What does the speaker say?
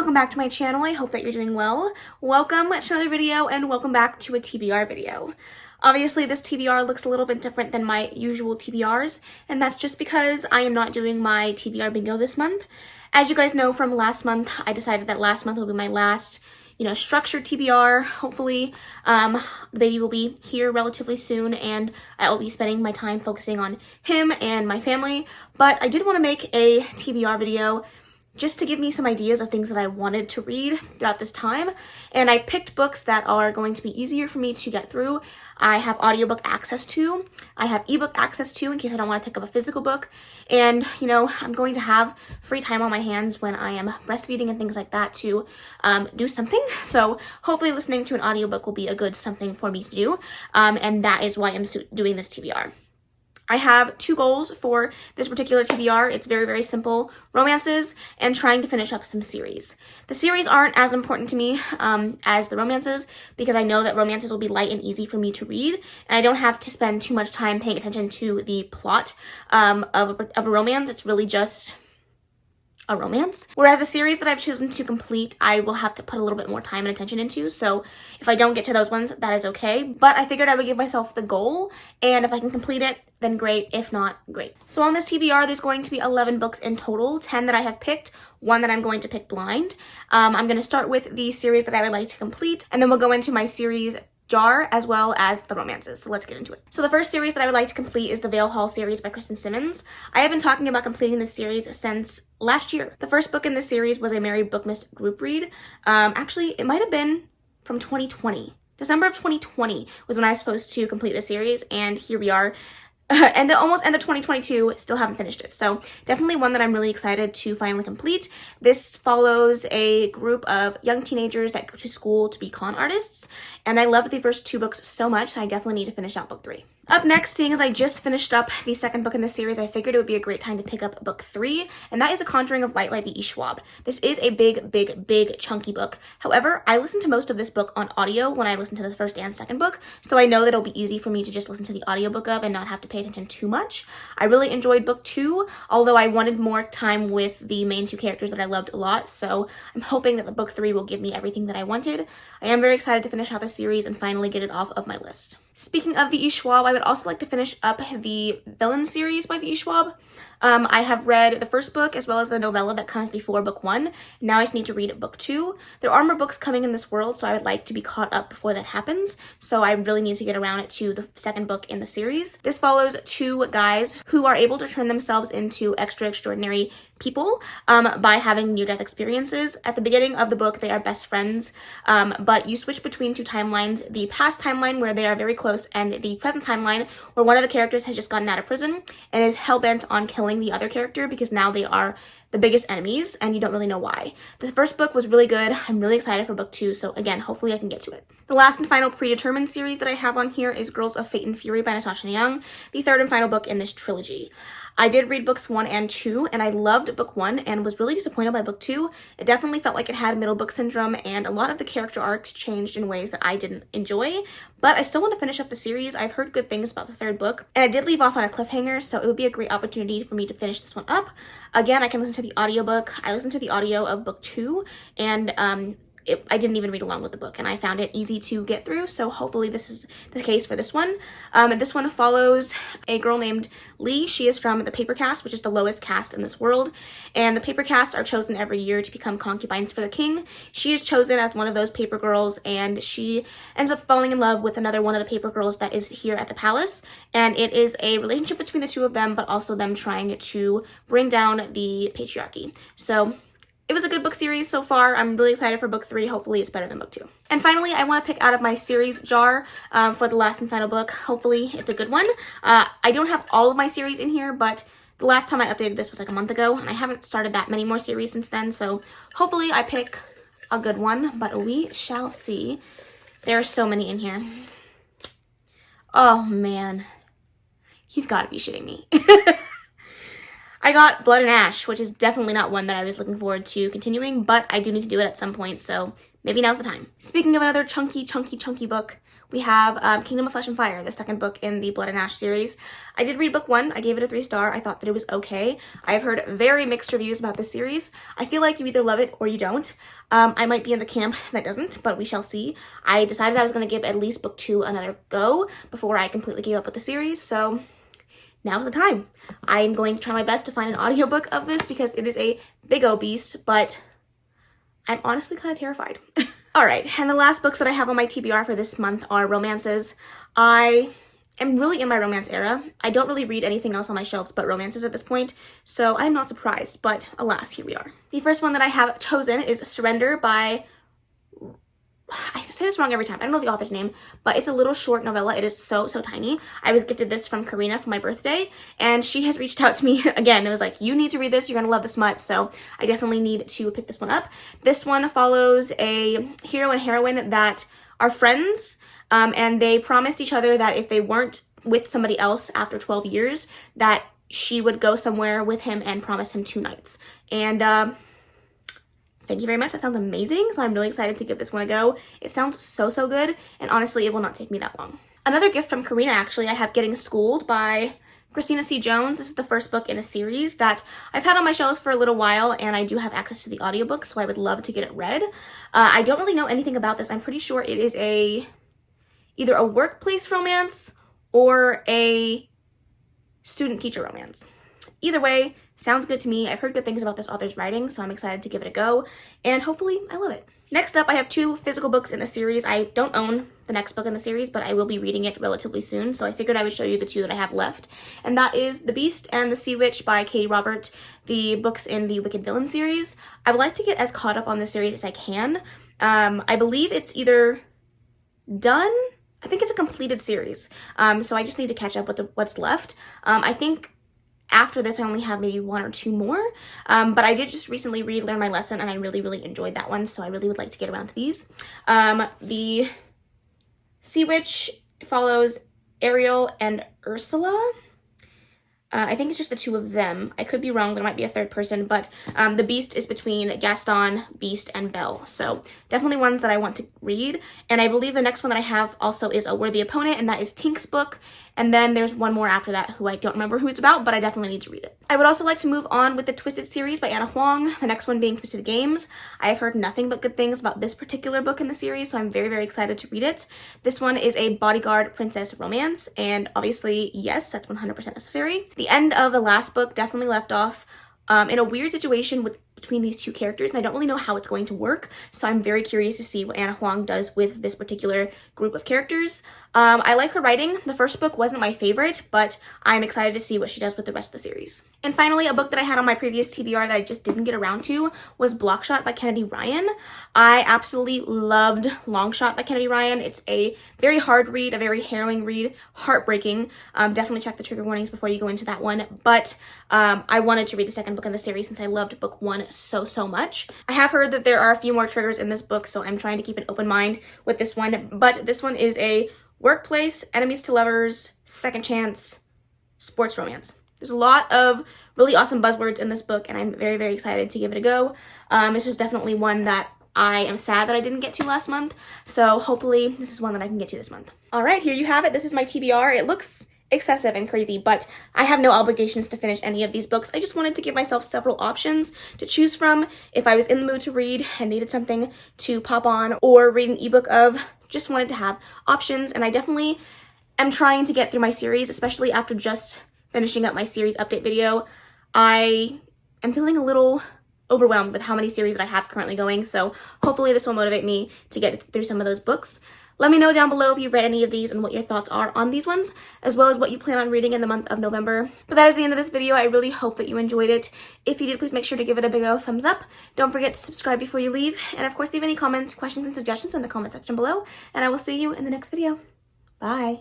welcome back to my channel. I hope that you're doing well. Welcome to another video and welcome back to a TBR video. Obviously, this TBR looks a little bit different than my usual TBRs, and that's just because I am not doing my TBR bingo this month. As you guys know from last month, I decided that last month will be my last, structured TBR. Hopefully, the baby will be here relatively soon, and I will be spending my time focusing on him and my family. But I did want to make a TBR video just to give me some ideas of things that I wanted to read throughout this time. And I picked books that are going to be easier for me to get through. I have audiobook access to, I have ebook access to in case I don't want to pick up a physical book. And, I'm going to have free time on my hands when I am breastfeeding and things like that to do something. So hopefully listening to an audiobook will be a good something for me to do. And that is why I'm doing this TBR. I have two goals for this particular TBR. It's very, very simple. Romances and trying to finish up some series. The series aren't as important to me as the romances because I know that romances will be light and easy for me to read, and I don't have to spend too much time paying attention to the plot of a romance. It's really just a romance. Whereas the series that I've chosen to complete, I will have to put a little bit more time and attention into. So if I don't get to those ones, that is okay. But I figured I would give myself the goal, and if I can complete it, then great. If not, great. So on this TBR, there's going to be 11 books in total, 10 that I have picked, one that I'm going to pick blind. I'm going to start with the series that I would like to complete, and then we'll go into my series jar as well as the romances. So let's get into it. So the first series that I would like to complete is the Vale Hall series by Kristen Simmons. I have been talking about completing this series since last year. The first book in this series was a Mary Bookmist group read. Actually, it might have been from 2020. December of 2020 was when I was supposed to complete the series, and here we are. Almost end of 2022, still haven't finished it. So definitely one that I'm really excited to finally complete. This follows a group of young teenagers that go to school to be con artists. And I loved the first two books so much, so I definitely need to finish out book 3. Up next, seeing as I just finished up the second book in the series, I figured it would be a great time to pick up book 3, and that is A Conjuring of Light by V.E. Schwab. This is a big chunky book. However, I listened to most of this book on audio when I listened to the first and second book, so I know that it'll be easy for me to just listen to the audiobook of and not have to pay attention too much. I really enjoyed book 2, although I wanted more time with the main two characters that I loved a lot, so I'm hoping that the book 3 will give me everything that I wanted. I am very excited to finish out the series and finally get it off of my list. Speaking of V.E. Schwab, I would also like to finish up the Villain series by V.E. Schwab. I have read the first book as well as the novella that comes before book 1. Now I just need to read book 2. There are more books coming in this world, so I would like to be caught up before that happens. So I really need to get around to the second book in the series. This follows two guys who are able to turn themselves into extraordinary people by having near-death experiences. At the beginning of the book, they are best friends, but you switch between two timelines, the past timeline where they are very close and the present timeline where one of the characters has just gotten out of prison and is hell-bent on killing the other character because now they are the biggest enemies and you don't really know why. The first book was really good. I'm really excited for book 2, so again, hopefully I can get to it. The last and final predetermined series that I have on here is Girls of Fate and Fury by Natasha Young, the third and final book in this trilogy. I did read books 1 and 2, and I loved book 1 and was really disappointed by book 2. It definitely felt like it had middle book syndrome, and a lot of the character arcs changed in ways that I didn't enjoy, but I still want to finish up the series. I've heard good things about the third book, and I did leave off on a cliffhanger, so it would be a great opportunity for me to finish this one up. Again, I can listen to the audiobook. I listened to the audio of book 2, and I didn't even read along with the book, and I found it easy to get through, so hopefully this is the case for this one. This one follows a girl named Lee. She is from the paper caste, which is the lowest caste in this world, and the paper castes are chosen every year to become concubines for the king. She is chosen as one of those paper girls, and she ends up falling in love with another one of the paper girls that is here at the palace, and it is a relationship between the two of them, but also them trying to bring down the patriarchy. So it was a good book series so far. I'm really excited for book 3. Hopefully it's better than book 2. And finally, I want to pick out of my series jar for the last and final book. Hopefully it's a good one. I don't have all of my series in here, but the last time I updated this was like a month ago, and I haven't started that many more series since then, so hopefully I pick a good one, but we shall see. There are so many in here. Oh man, you've got to be shitting me. I got Blood and Ash, which is definitely not one that I was looking forward to continuing, but I do need to do it at some point, so maybe now's the time. Speaking of another chunky book, we have Kingdom of Flesh and Fire, the second book in the Blood and Ash series. I did read book 1. I gave it a 3-star. I thought that it was okay. I've heard very mixed reviews about this series. I feel like you either love it or you don't. I might be in the camp that doesn't, but we shall see. I decided I was going to give at least book 2 another go before I completely gave up with the series, so now's the time. I'm going to try my best to find an audiobook of this because it is a big old beast, but I'm honestly kind of terrified. Alright, and the last books that I have on my TBR for this month are romances. I am really in my romance era. I don't really read anything else on my shelves but romances at this point, so I'm not surprised, but alas, here we are. The first one that I have chosen is Surrender by... I say this wrong every time. I don't know the author's name, but it's a little short novella. It is so tiny. I was gifted this from Karina for my birthday, and she has reached out to me again. It was like, you need to read this. You're going to love this much, so I definitely need to pick this one up. This one follows a hero and heroine that are friends, and they promised each other that if they weren't with somebody else after 12 years, that she would go somewhere with him and promise him 2 nights. And, thank you very much. That sounds amazing. So I'm really excited to give this one a go. It sounds so good. And honestly, it will not take me that long. Another gift from Karina, actually, I have Getting Schooled by Christina C. Jones. This is the first book in a series that I've had on my shelves for a little while, and I do have access to the audiobook, so I would love to get it read. I don't really know anything about this. I'm pretty sure it is either a workplace romance or a student-teacher romance. Either way, sounds good to me. I've heard good things about this author's writing, so I'm excited to give it a go, and hopefully I love it. Next up, I have 2 physical books in the series. I don't own the next book in the series, but I will be reading it relatively soon, so I figured I would show you the 2 that I have left, and that is The Beast and the Sea Witch by Katie Robert, the books in the Wicked Villain series. I would like to get as caught up on this series as I can. I believe it's either done. I think it's a completed series, so I just need to catch up with what's left. I think after this, I only have maybe 1 or 2 more, but I did just recently Learn My Lesson, and I really enjoyed that one, so I really would like to get around to these. The Sea Witch follows Ariel and Ursula. I think it's just the 2 of them. I could be wrong, there might be a 3rd person, but the Beast is between Gaston, Beast, and Belle. So definitely ones that I want to read. And I believe the next one that I have also is A Worthy Opponent, and that is Tink's book. And then there's one more after that who I don't remember who it's about, but I definitely need to read it. I would also like to move on with the Twisted series by Anna Huang, the next one being Twisted Games. I have heard nothing but good things about this particular book in the series, so I'm very excited to read it. This one is a bodyguard princess romance, and obviously, yes, that's 100% necessary. The end of the last book definitely left off in a weird situation between these 2 characters, and I don't really know how it's going to work, so I'm very curious to see what Anna Huang does with this particular group of characters. I like her writing. The first book wasn't my favorite, but I'm excited to see what she does with the rest of the series. And finally, a book that I had on my previous TBR that I just didn't get around to was Blockshot by Kennedy Ryan. I absolutely loved Longshot by Kennedy Ryan. It's a very hard read, a very harrowing read, heartbreaking. Definitely check the trigger warnings before you go into that one, but I wanted to read the second book in the series since I loved book 1 so much. I have heard that there are a few more triggers in this book, so I'm trying to keep an open mind with this one, but this one is a workplace, enemies to lovers, second chance, sports romance. There's a lot of really awesome buzzwords in this book, and I'm very excited to give it a go. This is definitely one that I am sad that I didn't get to last month, so hopefully this is one that I can get to this month. Alright, here you have it. This is my TBR. It looks excessive and crazy, but I have no obligations to finish any of these books. I just wanted to give myself several options to choose from if I was in the mood to read and needed something to pop on or read an ebook of. Just wanted to have options, and I definitely am trying to get through my series, especially after just finishing up my series update video. I am feeling a little overwhelmed with how many series that I have currently going, so hopefully this will motivate me to get through some of those books. Let me know down below if you've read any of these and what your thoughts are on these ones, as well as what you plan on reading in the month of November. But that is the end of this video. I really hope that you enjoyed it. If you did, please make sure to give it a big old thumbs up. Don't forget to subscribe before you leave. And of course, leave any comments, questions, and suggestions in the comment section below. And I will see you in the next video. Bye.